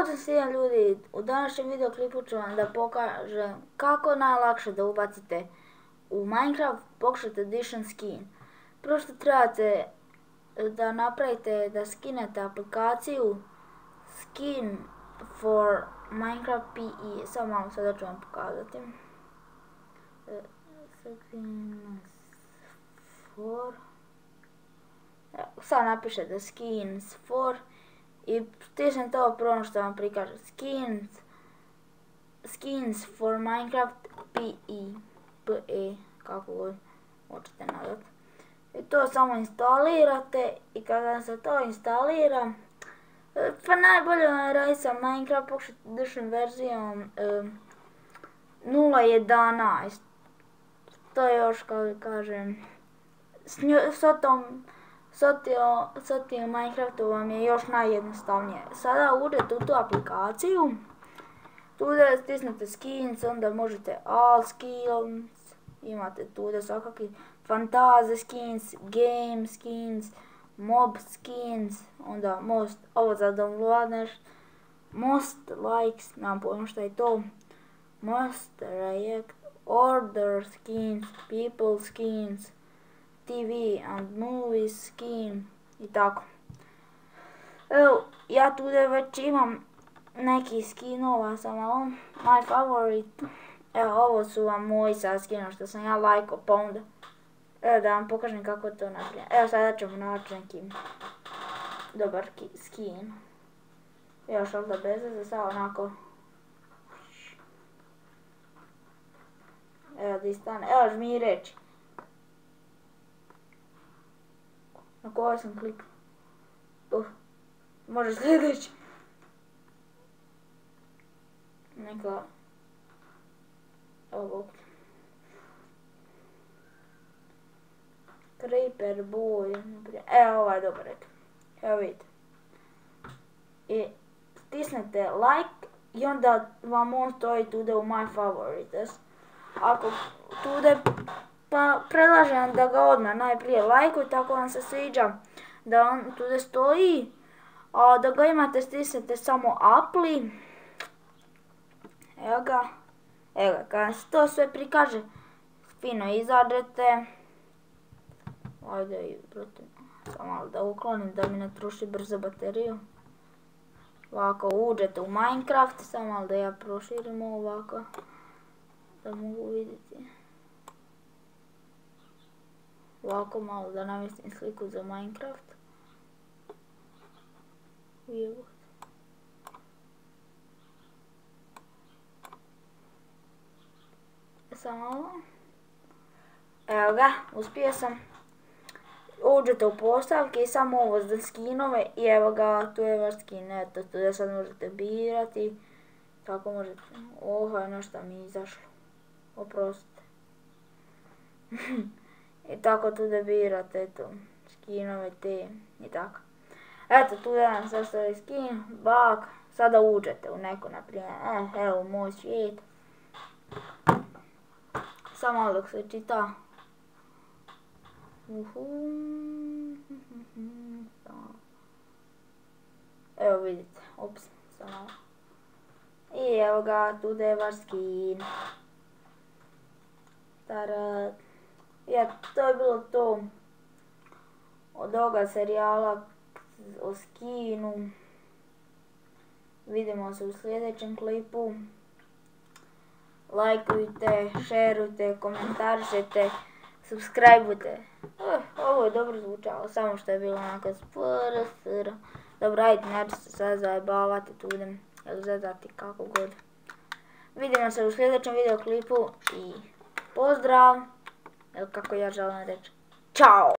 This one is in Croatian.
Pozdrav svima ljudi, u današnjem videoklipu ću vam da pokažem kako je najlakše da ubacite u Minecraft Pocket Edition skin. Prvo što trebate da napravite da skinete aplikaciju Skin for Minecraft PE. Samo malo sada ću vam pokazati. Sad napišete Skins for i stisnete to prvo što vam prikaže Skins for Minecraft PE, kako god hoćete nazvati. I to samo instalirate i kada se to instalira, pa najbolje vam je raditi sa Minecraft Pocket Edition verzijom 0.11. To je još, kako kažem, sa tim Minecraftu vam je još najjednostavnije. Sada uđete u tu aplikaciju, tu da stisnete skins, onda možete all skins, imate tu da svakakvi fantasy skins, game skins, mob skins, onda ovo za downloadneš, most likes, nemam pojma šta je to, most react, order skins, people skins, TV and movies skin i tako. Evo, ja tu već imam neki skinova, samo my favorite. Evo, ovo su vam moji sad skinova što sam ja lajko, pa onda evo da vam pokažem kako to napravim. Evo sada ćemo naći neki dobar skin. Evo šalda bez veze, sad onako. Evo di stane, evo žmi reći. Na koji sam kliknuo? Može sljedeći. Neka... Ovo. Creeper boy. Evo ovaj je dobar. Evo vidite. I stisnete like i onda vam on stoji tude u my favorites. Ako tude, pa predlažem da ga odmah najprije lajkujte ako vam se sviđa da on tude stoji, a da ga imate stisnete samo apply. Evo ga, kada se to sve prikaže, fino izađete. Ajde i protiv, samo malo da uklonim da mi ne troši brzo bateriju. Ovako uđete u Minecraft, samo malo da ja proširim ovako, da mogu vidjeti. Ovako malo da namjestim sliku za Minecraft. Samo malo. Evo ga, uspio sam. Uđete u postavke i samo ovo za skinove i evo ga, tu je vaš skin. Eto, tu da sad možete birati. Tako možete... Oho, nešto mi je izašlo. Oprostite. I tako tu da birate, eto, skinove te i tako. Eto, tu da vam sastavi skin, bak, sada uđete u neko, naprimjer, evo moj svijet. Samo malo dok se čita. Evo vidite, ups, samo malo. I evo ga, tu da je vaš skin. Tarat. To je bilo to od ovoga serijala o skinu. Vidimo se u sljedećem klipu. Lajkujte, šerujte, komentarišite, subscribeujte. Ovo je dobro zvučalo, samo što je bilo onako spr. Dobro, ajde, neću se sad zajebavati tu idem, ili zezati kako god. Vidimo se u sljedećem videoklipu i pozdrav! Kako ja želim reći. Ćao!